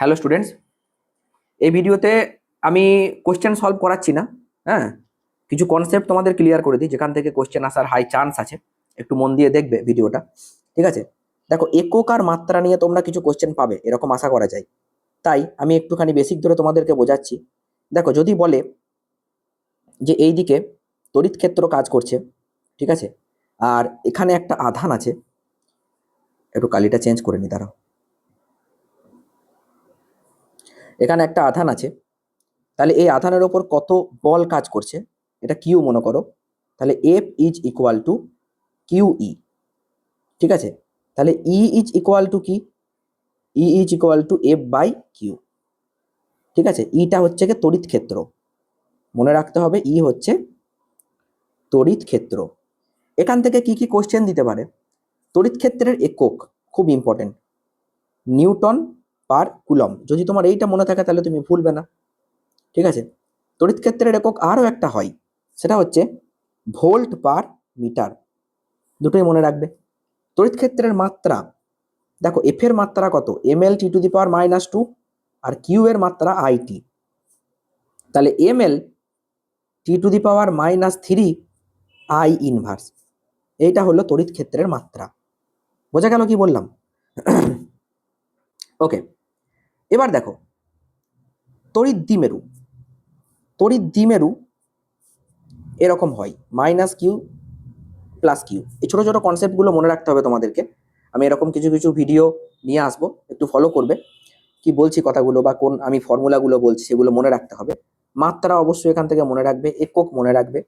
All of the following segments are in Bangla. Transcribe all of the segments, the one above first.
হ্যালো স্টুডেন্টস, এই ভিডিওতে আমি কোশ্চেন সলভ করাচ্ছি না। হ্যাঁ, কিছু কনসেপ্ট তোমাদের ক্লিয়ার করে দিই যেখান থেকে কোশ্চেন আসার হাই চান্স আছে। একটু মন দিয়ে দেখবে ভিডিওটা, ঠিক আছে? দেখো, একক আর মাত্রা নিয়ে তোমরা কিছু কোশ্চেন পাবে এরকম আশা করা যায়, তাই আমি একটুখানি বেসিক ধরে তোমাদেরকে বোঝাচ্ছি। দেখো, যদি বলে যে এই দিকে তড়িৎ ক্ষেত্র কাজ করছে, ঠিক আছে, আর এখানে একটা আধান আছে, একটু কালিটা চেঞ্জ করে নি, দাঁড়াও। এখানে একটা আধান আছে, তাহলে এই আধানের ওপর কত বল কাজ করছে এটা কিউ মনে করো। তাহলে F is equal to Q E, ঠিক আছে? তাহলে ই ইজ ইকুয়াল টু কি? E is equal to F by Q, ঠিক আছে? ইটা হচ্ছে কি তড়িৎ ক্ষেত্র, মনে রাখতে হবে ই হচ্ছে তড়িৎ ক্ষেত্র। এখান থেকে কি কি কোশ্চেন দিতে পারে? তড়িৎ ক্ষেত্রের একক খুব ইম্পর্টেন্ট, নিউটন পার কুলম। যদি তোমার এইটা মনে থাকে তাহলে তুমি ভুলবে না, ঠিক আছে? তড়িৎ ক্ষেত্রের একক আরও একটা হয়, সেটা হচ্ছে ভোল্ট পার মিটার। দুটোই মনে রাখবে। তড়িৎ ক্ষেত্রের মাত্রা, দেখো এফ এর মাত্রা কত? M L T to the power -2, আর কিউ এর মাত্রা আইটি। তাহলে M L T to the power -3 I inverse, এইটা হলো তড়িৎ ক্ষেত্রের মাত্রা। বোঝা গেল কি বললাম? ওকে, এবার দেখো তড়িৎ দ্বিমেরু। তড়িৎ দ্বিমেরু এরকম হয় -কিউ প্লাস কিউ। এই ছোটো ছোটো কনসেপ্টগুলো মনে রাখতে হবে তোমাদেরকে। আমি এরকম কিছু কিছু ভিডিও নিয়ে আসবো, একটু ফলো করবে কি বলছি কথাগুলো, বা কোন আমি ফর্মুলাগুলো বলছি সেগুলো মনে রাখতে হবে। মাত্রা অবশ্যই এখান থেকে মনে রাখবে, একক মনে রাখবে।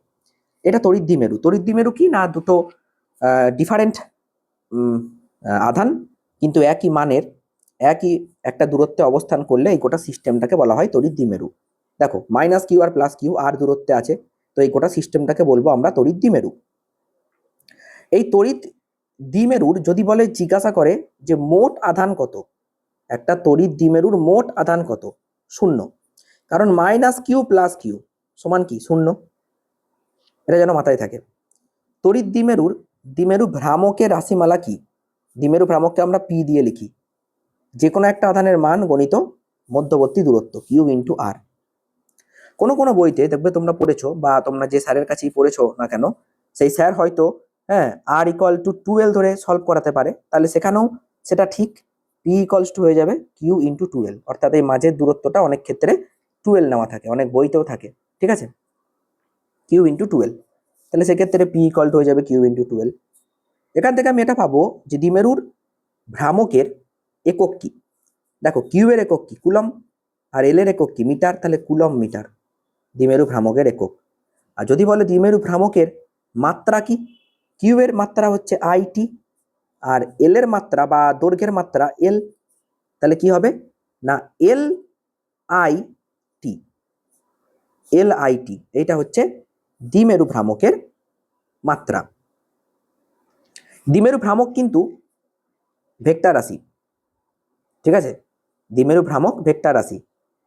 এটা তড়িৎ দ্বিমেরু। তড়িৎ দ্বিমেরু কি না, দুটো ডিফারেন্ট আধান কিন্তু একই মানের, একই একটা দূরত্বে অবস্থান করলে এই গোটা সিস্টেমটাকে বলা হয় তড়িৎ দ্বিমেরু। দেখো -কিউ আর +কিউ আর দূরত্বে আছে, তো এই গোটা সিস্টেমটাকে বলবো আমরা তড়িৎ দ্বিমেরু। এই তড়িৎ দ্বিমেরুর যদি বলে, জিজ্ঞাসা করে যে মোট আধান কত, একটা তড়িৎ দ্বিমেরুর মোট আধান কত? 0, কারণ -কিউ প্লাস কিউ সমান কি? 0। এটা যেন মাথায় থাকে। তড়িৎ দ্বিমেরুর দ্বিমেরু ভ্রামকের রাশিমালা কি? দ্বিমেরু ভ্রামককে আমরা পি দিয়ে লিখি, যে কোনো একটা আধানের মান গণিত মধ্যবর্তী দূরত্ব, কিউ ইন্টু আর। কোনো কোনো বইতে দেখবে তোমরা পড়েছো, বা তোমরা যে স্যারের কাছেই পড়েছো না কেন, সেই স্যার হয়তো আর ইকুয়াল টু 12 ধরে সলভ করাতে পারে, তাহলে সেখানেও সেটা ঠিক, পি ইকুয়ালস টু হয়ে যাবে কিউ ইন্টু 12, অর্থাৎ এই মাঝের দূরত্বটা অনেক ক্ষেত্রে 12 নেওয়া থাকে, অনেক বইতেও থাকে, ঠিক আছে? কিউ ইন্টু 12, তাহলে সেক্ষেত্রে পি ইকুয়াল টু হয়ে যাবে কিউ ইন্টু 12। এখান থেকে আমি এটা পাবো যে দ্বিমেরুর ভ্রামকের একক কি। দেখো কিউ এর একক কি? কুলম, আর এল এর একক কি? মিটার, তাহলে কুলম মিটার দ্বিমেরু ভ্রামকের একক। আর যদি বলে দ্বিমেরু ভ্রামকের মাত্রা কি, কিউ এর মাত্রা হচ্ছে আইটি, আর এল এর মাত্রা বা দৈর্ঘ্যের মাত্রা এল, তাহলে কি হবে না L I T, L I T, এইটা হচ্ছে দ্বিমেরু ভ্রামকের মাত্রা। দ্বিমেরু ভ্রামক কিন্তু ভেক্টর রাশি, ঠিক আছে? দ্বিমেরু ভ্রামক ভেক্টর রাশি,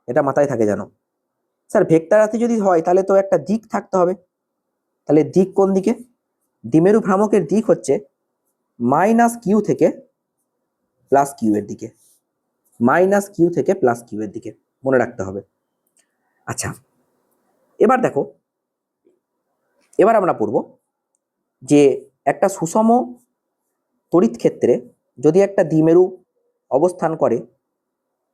এটা মাথায় থাকে জানো। স্যার ভেক্টর রাশি যদি হয় তাহলে তো একটা দিক থাকতে হবে, তাহলে দিক কোন দিকে? দ্বিমেরু ভ্রামকের দিক হচ্ছে -কিউ থেকে +কিউ এর দিকে, -কিউ থেকে +কিউ এর দিকে, মনে রাখতে হবে। আচ্ছা, এবার দেখো, এবার আমরা পড়ব যে একটা সুষম তড়িৎ ক্ষেত্রে যদি একটা দ্বিমেরু অবস্থান করে,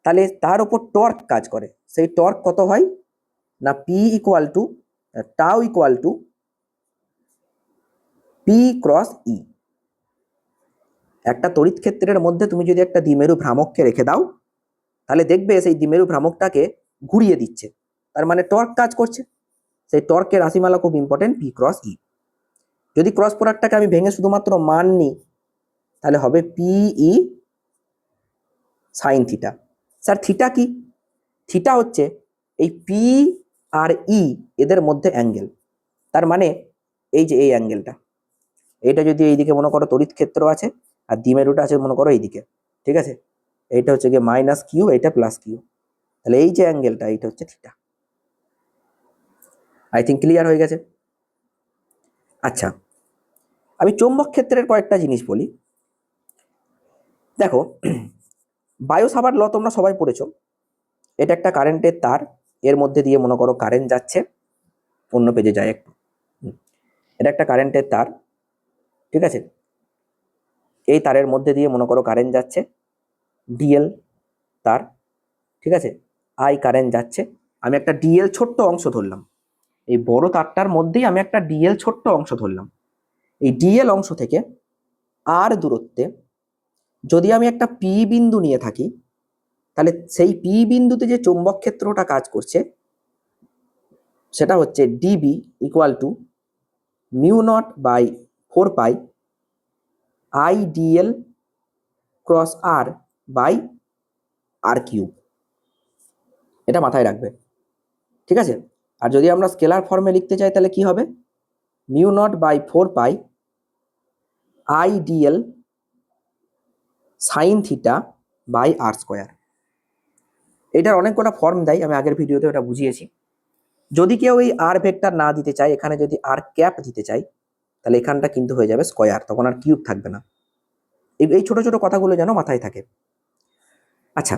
তাহলে তার উপর টর্ক কাজ করে। সেই টর্ক কত হয় না P equal to tau equal to P cross E. একটা তড়িৎ ক্ষেত্রের মধ্যে তুমি যদি একটা দ্বিমেরু ভ্রামককে রেখে দাও, তাহলে দেখবে সেই দ্বিমেরু ভ্রামকটাকে ঘুরিয়ে দিচ্ছে, তার মানে টর্ক কাজ করছে। সেই টর্কের রাশিমালা খুব ইম্পর্টেন্ট, পি ক্রস ই। যদি ক্রস প্রোডাক্টটাকে আমি ভেঙে শুধুমাত্র মান নিই, তাহলে হবে P E sine theta. Sir theta কি? থিটা হচ্ছে এই পি আর ই এদের মধ্যে অ্যাঙ্গেল, তার মানে এই যে এই অ্যাঙ্গেলটা, এটা যদি এইদিকে মনে করো তড়িৎ ক্ষেত্র আছে, আর দ্বিমেরুটা আছে মনে করো এইদিকে, ঠিক আছে? এইটা হচ্ছে গিয়ে -কিউ, এইটা +কিউ, তাহলে এই যে অ্যাঙ্গেলটা এইটা হচ্ছে থিটা। আই থিঙ্ক ক্লিয়ার হয়ে গেছে। আচ্ছা, আমি চৌম্বক ক্ষেত্রের কয়েকটা জিনিস বলি। দেখো, বায়ো সাভার ল তোমরা সবাই পড়েছো। এটা একটা কারেন্টের তার, এর মধ্যে দিয়ে মনে করো কারেন্ট যাচ্ছে, অন্য পেজে যায় একটু। এটা একটা কারেন্টের তার, ঠিক আছে, এই তারের মধ্যে দিয়ে মনে করো কারেন্ট যাচ্ছে, ডিএল তার, ঠিক আছে, আই কারেন্ট যাচ্ছে, আমি একটা ডিএল ছোট্ট অংশ ধরলাম, এই বড় তারটার মধ্যেই আমি একটা ডিএল ছোট্ট অংশ ধরলাম। এই ডিএল অংশ থেকে আর দূরত্বে যদি আমি একটা পি বিন্দু নিয়ে থাকি, তাহলে সেই পি বিন্দুতে যে চৌম্বক ক্ষেত্রটা কাজ করছে সেটা হচ্ছে dB equal to mu naught by 4 pi I dl cross r by r cube. এটা মাথায় রাখবে, ঠিক আছে। আর যদি আমরা স্কেলার ফর্মে লিখতে চাই তাহলে কি হবে, mu naught by 4 pi I dl sine theta by r square. এটার অনেক কটা ফর্ম দেয়, আমি আগের ভিডিওতে ওটা বুঝিয়েছি। যদি কেউ এই আর ভেক্টর না দিতে চায়, এখানে যদি আর ক্যাপ দিতে চাই, তাহলে এখানটা কিন্তু হয়ে যাবে স্কোয়ার, তখন আর কিউব থাকবে না। এই ছোট ছোট কথাগুলো যেন মাথায় থাকে। আচ্ছা,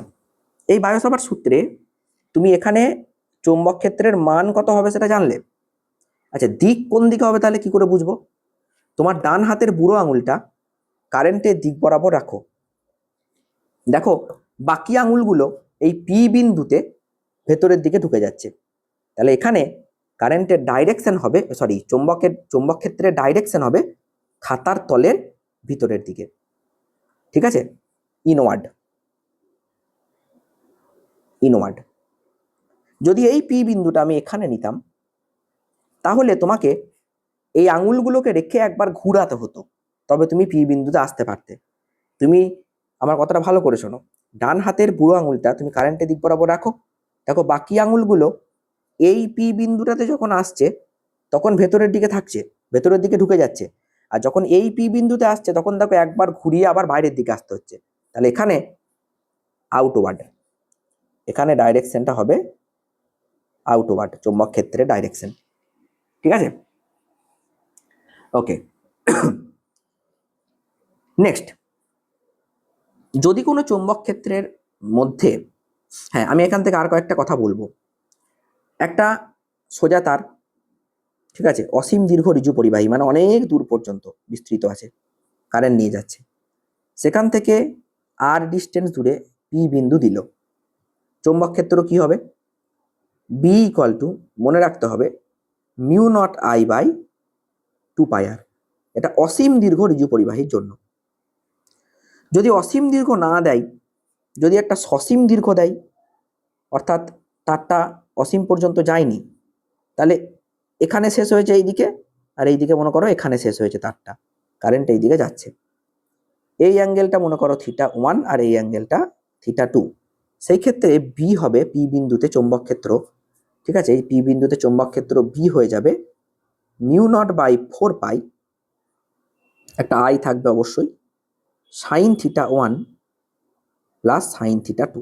এই বায়ো সাভার্ট সূত্রে তুমি এখানে চৌম্বক ক্ষেত্রের মান কত হবে সেটা জানলে। আচ্ছা, দিক কোন দিকে হবে তাহলে কি করে বুঝবো? তোমার ডান হাতের বুড়ো আঙুলটা কারেন্টের দিক বরাবর রাখো, দেখো বাকি আঙুলগুলো এই পি বিন্দুতে ভেতরের দিকে ঢুকে যাচ্ছে, তাহলে এখানে কারেন্টের ডাইরেকশন হবে, চৌম্বক ক্ষেত্রের ডাইরেকশন হবে খাতার তলের ভিতরের দিকে, ঠিক আছে, ইনওয়ার্ড। যদি এই পি বিন্দুটা আমি এখানে নিতাম, তাহলে তোমাকে এই আঙুলগুলোকে রেখে একবার ঘুরাতে হতো, তবে তুমি পি বিন্দুতে আসতে পারতে। তুমি আমার কথাটা ভালো করে শোনো, ডান হাতের বুড়ো আঙুলটা তুমি কারেন্টের দিক বরাবর রাখো, দেখো বাকি আঙুলগুলো এই পি বিন্দুটাতে যখন আসছে তখন ভেতরের দিকে থাকছে, ভেতরের দিকে ঢুকে যাচ্ছে, আর যখন এই পি বিন্দুতে আসছে তখন দেখো একবার ঘুরিয়ে আবার বাইরের দিকে আসতে হচ্ছে, তাহলে এখানে আউটওয়ার্ড, এখানে ডাইরেকশনটা হবে আউটওয়ার্ড, চৌম্বক ক্ষেত্রের ডাইরেকশন, ঠিক আছে। ওকে, নেক্সট, যদি কোনো চৌম্বক ক্ষেত্রের মধ্যে, হ্যাঁ আমি এখান থেকে আর কয়েকটা কথা বলবো। একটা সোজা তার, ঠিক আছে, অসীম দীর্ঘ ঋজু পরিবাহী, মানে অনেক দূর পর্যন্ত বিস্তৃত আছে, কারেন্ট নিয়ে যাচ্ছে, সেখান থেকে আর ডিস্টেন্স দূরে পি বিন্দু দিল, চৌম্বক ক্ষেত্র কি হবে, বি ইকুয়াল টু, মনে রাখতে হবে, মিউ নট আই বাই 2 পাই আর। এটা অসীম দীর্ঘ ঋজু পরিবাহীর জন্য। যদি অসীম দীর্ঘ না দেয়, যদি একটা সসীম দীর্ঘ দেয়, অর্থাৎ তারটা অসীম পর্যন্ত যায়নি, তাহলে এখানে শেষ হয়েছে এইদিকে, আর এইদিকে মনে করো এখানে শেষ হয়েছে তারটা, কারেন্ট এই দিকে যাচ্ছে, এই অ্যাঙ্গেলটা মনে করো θ1 আর এই অ্যাঙ্গেলটা θ2, সেই ক্ষেত্রে বি হবে পি বিন্দুতে চৌম্বক ক্ষেত্র, ঠিক আছে, এই পি বিন্দুতে চৌম্বক ক্ষেত্র বি হয়ে যাবে মিউ নট বাই 4 পাই, একটা আই থাকবে অবশ্যই, সাইন θ1 প্লাস সাইন θ2,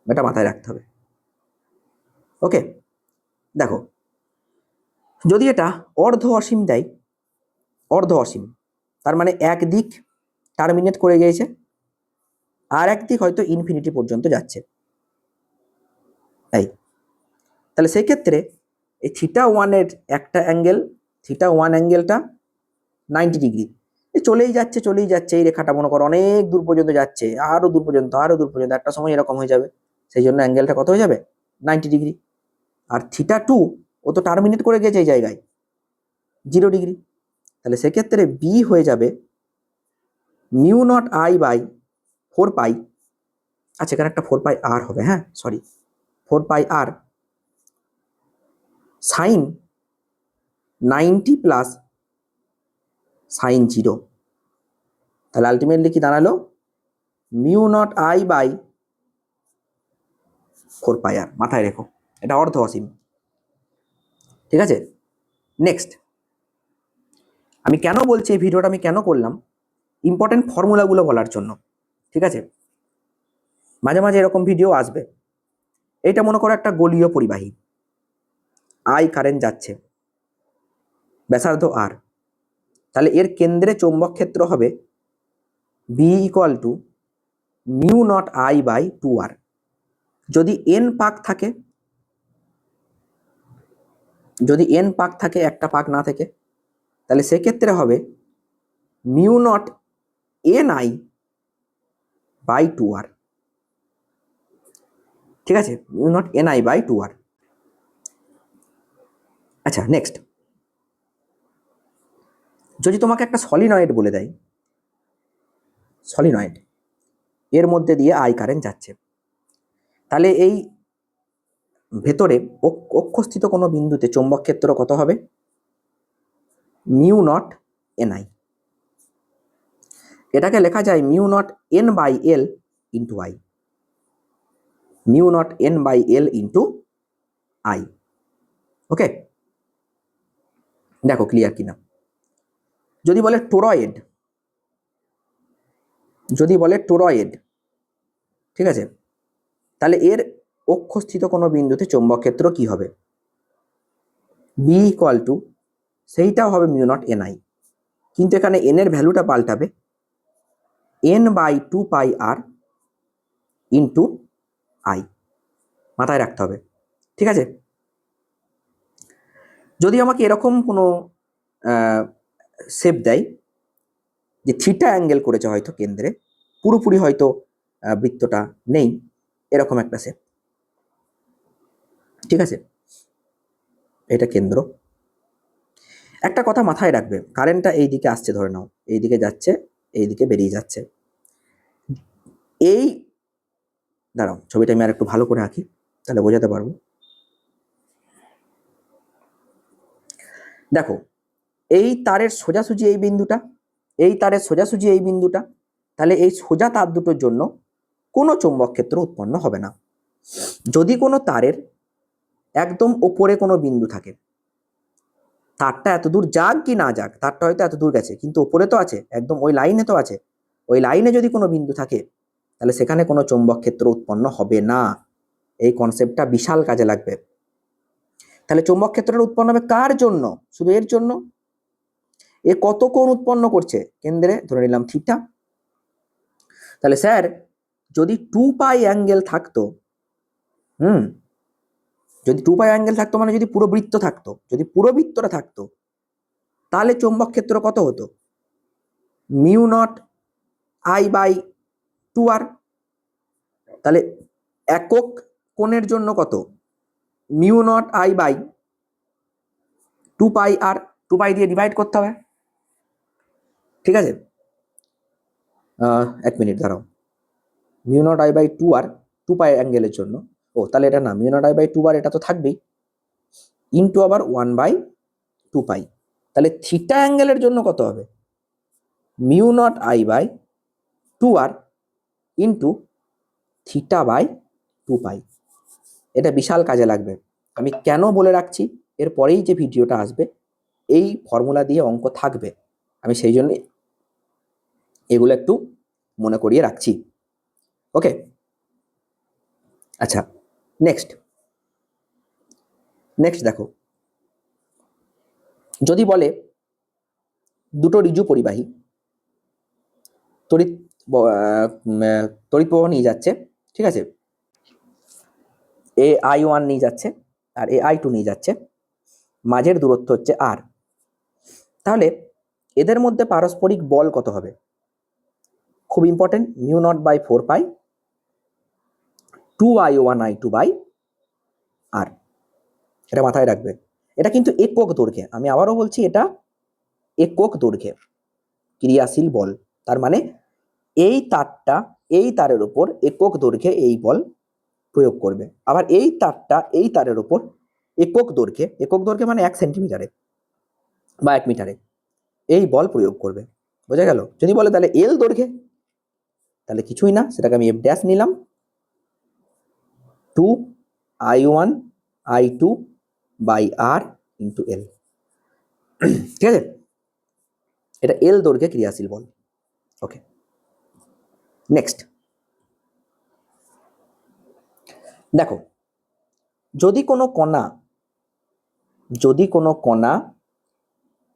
এটা মাথায় রাখতে হবে। ওকে, দেখো যদি এটা অর্ধ অসীম দেয়, অর্ধ অসীম তার মানে একদিক টার্মিনেট করে গিয়েছে, আর একদিক হয়তো ইনফিনিটি পর্যন্ত যাচ্ছে, তাই তাহলে সেই ক্ষেত্রে এই θ1 একটা অ্যাঙ্গেল, θ1 অ্যাঙ্গেলটা 90 ডিগ্রি, চলেই যাচ্ছে, এই রেখাটা মনে করো অনেক দূর পর্যন্ত যাচ্ছে, আরো দূর পর্যন্ত, একটা সময় এরকম হয়ে যাবে, সেই জন্য অ্যাঙ্গেলটা কত হয়ে যাবে, 90 ডিগ্রি। আর θ2 ও তো টার্মিনেট করে গেছে এই জায়গায় 0 ডিগ্রি, তাহলে সেক্ষেত্রে বি হয়ে যাবে মিউ নট আই বাই 4 পাই, আচ্ছা এখানে একটা 4 পাই আর হবে, হ্যাঁ সরি, 4 পাই আর সাইন 90 প্লাস সাইন 0, তাহলে আলটিমেটলি কি দাঁড়ালো, মিউ নট আই বাই 4 পাই আর, মাথায় রেখো এটা অর্ধ অসীম, ঠিক আছে। নেক্সট, আমি কেন বলছি এই ভিডিওটা আমি কেন করলাম, ইম্পর্টেন্ট ফর্মুলাগুলো বলার জন্য, ঠিক আছে, মাঝে মাঝে এরকম ভিডিও আসবে। এইটা মনে করো একটা গোলীয় পরিবাহী, আই কারেন্ট যাচ্ছে, ব্যাসার্ধ আর, তাহলে এর কেন্দ্রে চৌম্বক ক্ষেত্র হবে B equal to mu not I by 2r। যদি n পাক থাকে, যদি n পাক থাকে, একটা পাক না থাকে, তাহলে সেক্ষেত্রে হবে mu naught ni by 2r। ঠিক আছে, mu naught ni by 2r। আচ্ছা নেক্সট, যদি তোমাকে একটা সলিনয়েড বলে দেয়, সলিনয়েড এর মধ্যে দিয়ে আই কারেন্ট যাচ্ছে, তাহলে এই ভেতরে অক্ষস্থিত কোনো বিন্দুতে চৌম্বক ক্ষেত্র কত হবে? Mu naught ni। এটাকে লেখা যায় mu naught n by L into I, mu naught n by L into I. Okay, দেখো ক্লিয়ার কিনা। যদি বলে টোরয়েড, যদি বলে টোরয়েড, ঠিক আছে, তাহলে এর অক্ষস্থিত কোনো বিন্দুতে চৌম্বক ক্ষেত্র কি হবে? বি ইকুয়াল টু, সেইটাও হবে মিউ নট এন আই, কিন্তু এখানে এন এর ভ্যালুটা পাল্টাবে, এন বাই 2 পাই আর ইন্টু আই, মাথায় রাখতে হবে। ঠিক আছে, যদি আমাকে এরকম কোনো শেপ দেয় যে থিটা অ্যাঙ্গেল করেছে হয়তো কেন্দ্রে, পুরোপুরি হয়তো বৃত্তটা নেই, এরকম একটা শেপ, ঠিক আছে, এটা কেন্দ্র। একটা কথা মাথায় রাখবে, কারেন্টটা এই দিকে আসছে ধরে নাও, এই দিকে যাচ্ছে, এই দিকে বেরিয়ে যাচ্ছে, এই দাঁড়াও ছবিটা আমি আর একটু ভালো করে আঁকি তাহলে বোঝাতে পারবো। দেখো এই তারের সোজাসুজি এই বিন্দুটা, এই তারের সোজাসুজি এই বিন্দুটা, তাহলে এই সোজা তার দুটোর জন্য কোনো চৌম্বক ক্ষেত্র উৎপন্ন হবে না। যদি কোনো তারের একদম ওপরে কোনো বিন্দু থাকে, তারটা এত দূর যাক কি না যাক, তারটা হয়তো এত দূর গেছে কিন্তু ওপরে তো আছে, একদম ওই লাইনে তো আছে, ওই লাইনে যদি কোনো বিন্দু থাকে তাহলে সেখানে কোনো চৌম্বক ক্ষেত্র উৎপন্ন হবে না। এই কনসেপ্টটা বিশাল কাজে লাগবে। তাহলে চৌম্বক ক্ষেত্রটা উৎপন্ন হবে কার জন্য? শুধু এর জন্য। এ কত কোণ উৎপন্ন করছে কেন্দ্রে? ধরে নিলাম থিটা। তাহলে স্যার যদি 2 পাই অ্যাঙ্গেল থাকতো, যদি 2 পাই অ্যাঙ্গেল থাকতো মানে যদি পুরো বৃত্ত থাকতো, যদি পুরো বৃত্তটা থাকতো, তাহলে চৌম্বক ক্ষেত্র কত হতো? Mu not I by 2r। তাহলে একক কোণের জন্য কত? মিউ নট আই বাই 2 পাই আর, 2 পাই দিয়ে ডিভাইড করতে হবে। ঠিক আছে, এক মিনিট দাঁড়াও, mu not I by 2r 2 pi অ্যাঙ্গেলের জন্য, ও তাহলে এটা না, mu not I by 2r এটা তো থাকবেই, ইন্টু আবার 1 বাই 2 পাই। তাহলে থিটা অ্যাঙ্গেলের জন্য কত হবে? Mu not I by 2r into theta by 2 pi. এটা বিশাল কাজে লাগবে। আমি কেন বলে রাখছি, এর পরেই যে ভিডিওটা আসবে এই ফর্মুলা দিয়ে অঙ্ক থাকবে, আমি সেই জন্য এগুলো একটু মনে করিয়ে রাখছি। ওকে, আচ্ছা নেক্সট, নেক্সট দেখো, যদি বলে দুটো ঋজু পরিবাহী তড়িৎ তড়িৎ প্রবাহ নিয়ে যাচ্ছে, ঠিক আছে, এ i1 নিয়ে যাচ্ছে আর এ i2 নিয়ে যাচ্ছে, মাঝের দূরত্ব হচ্ছে r। তাহলে এদের মধ্যে পারস্পরিক বল কত হবে? খুব important, mu naught by 4 pi 2i1 i2 by r। এটা মাথায় রাখবে। এটা কিন্তু একক দৈর্ঘ্যে, আমি আবারও বলছি এটা একক দৈর্ঘ্যে ক্রিয়াশীল বল। তার মানে এই তারটা এই তারের উপর একক দৈর্ঘ্যে এই বল প্রয়োগ করবে, আবার এই তারটা এই তারের উপর একক দৈর্ঘ্যে, একক দৈর্ঘ্যে মানে 1 সেন্টিমিটারে বা 1 মিটারে এই বল প্রয়োগ করবে। বোঝা গেল? যদি বলে তাহলে এল দৈর্ঘ্যে, তাহলে কিছুই না, সেটাকে আমি এফ ড্যাশ নিলাম, 2i1 i2 by R into L. ঠিক আছে, এটা এল দৈর্ঘ্যে ক্রিয়াশীল বল। ওকে, নেক্সট দেখো, যদি কোনো কণা, যদি কোনো কণা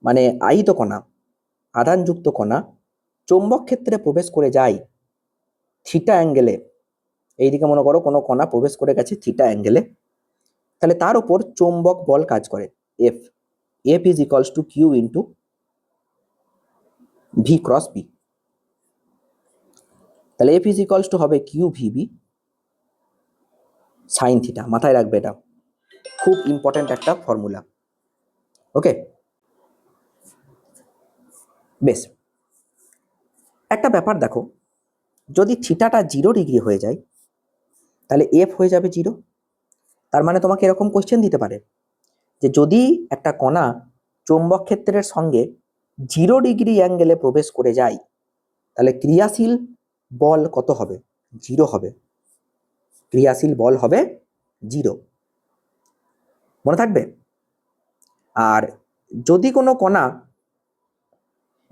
মানে আহিত কণা, আধানযুক্ত কণা চৌম্বক ক্ষেত্রে প্রবেশ করে যায়, থিটা অ্যাঙ্গেলে, এইদিকে মনে করো কোনো কণা প্রবেশ করে গেছে থিটা অ্যাঙ্গেলে, তাহলে তার উপর চৌম্বক বল কাজ করে F, F is equals to Q into V cross B. তাহলে এফ ইজ ইকুয়ালস টু হবে কিউ ভিবি সাইন থিটা। মাথায় রাখবে, এটা খুব ইম্পর্টেন্ট একটা ফর্মুলা। ওকে, বেশ। একটা ব্যাপার দেখো, যদি থিটাটা 0 ডিগ্রি হয়ে যায় তাহলে এফ হয়ে যাবে 0। তার মানে তোমাকে এরকম কোশ্চেন দিতে পারে যে যদি একটা কণা চৌম্বক ক্ষেত্রের সঙ্গে 0 ডিগ্রি অ্যাঙ্গেলে প্রবেশ করে যায় তাহলে ক্রিয়াশীল বল কত হবে? 0 হবে। ক্রিয়াশীল বল হবে 0, মনে থাকবে। আর যদি কোনো কণা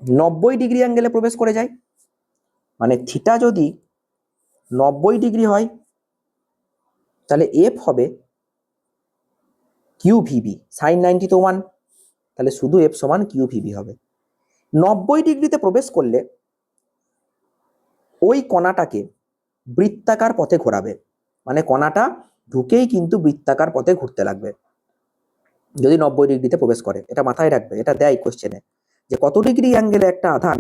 90 ডিগ্রি অ্যাঙ্গেলে প্রবেশ করে যায়, মানে থিটা যদি 90 ডিগ্রি হয়, তাহলে এফ হবে কিউ ভিবি সাইন 90 তো 1, তাহলে শুধু এফ সমান কিউ ভিবি হবে। 90 ডিগ্রিতে প্রবেশ করলে ওই কণাটাকে বৃত্তাকার পথে ঘোরাবে, মানে কণাটা ঢুকেই কিন্তু বৃত্তাকার পথে ঘুরতে লাগবে যদি 90 ডিগ্রিতে প্রবেশ করে। এটা মাথায় রাখবে, এটা দেয় কোশ্চেনে যে কত ডিগ্রি অ্যাঙ্গেলে একটা আধান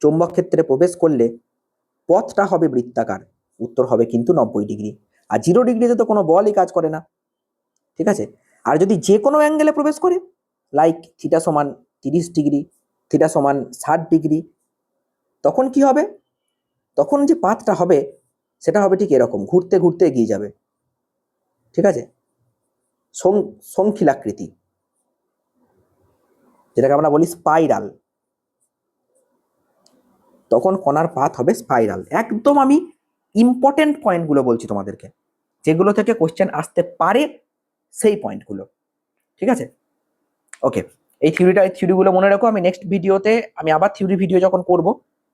চৌম্বক ক্ষেত্রে প্রবেশ করলে পথটা হবে বৃত্তাকার। উত্তর হবে কিন্তু 90 ডিগ্রি। আর 0 ডিগ্রিতে তো কোনো বলই কাজ করে না, ঠিক আছে। আর যদি যে কোনো অ্যাঙ্গেলে প্রবেশ করে, লাইক থিটা সমান 30 ডিগ্রি, থিটা সমান 60 ডিগ্রি, তখন কি হবে? তখন যে পাথটা হবে সেটা হবে ঠিক এরকম, ঘুরতে ঘুরতে এগিয়ে যাবে, ঠিক আছে, সংখিলাকৃতি, যেটাকে আমরা বলি স্পাইরাল। তখন কণার পাথ হবে স্পাইরাল। একদম আমি ইম্পর্টেন্ট পয়েন্টগুলো বলছি তোমাদেরকে, যেগুলো থেকে কোশ্চেন আসতে পারে, সেই পয়েন্টগুলো, ঠিক আছে। ওকে, এই থিওরিগুলো মনে রাখো। আমি নেক্সট ভিডিওতে আমি আবার থিওরি ভিডিও যখন করব,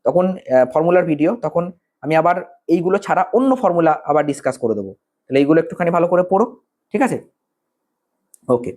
তখন ফর্মুলার ভিডিও, তখন আমি আবার এইগুলো ছাড়া অন্য ফর্মুলা আবার ডিসকাস করে দেবো। তাহলে এইগুলো একটুখানি ভালো করে পড়ো, ঠিক আছে। ওকে।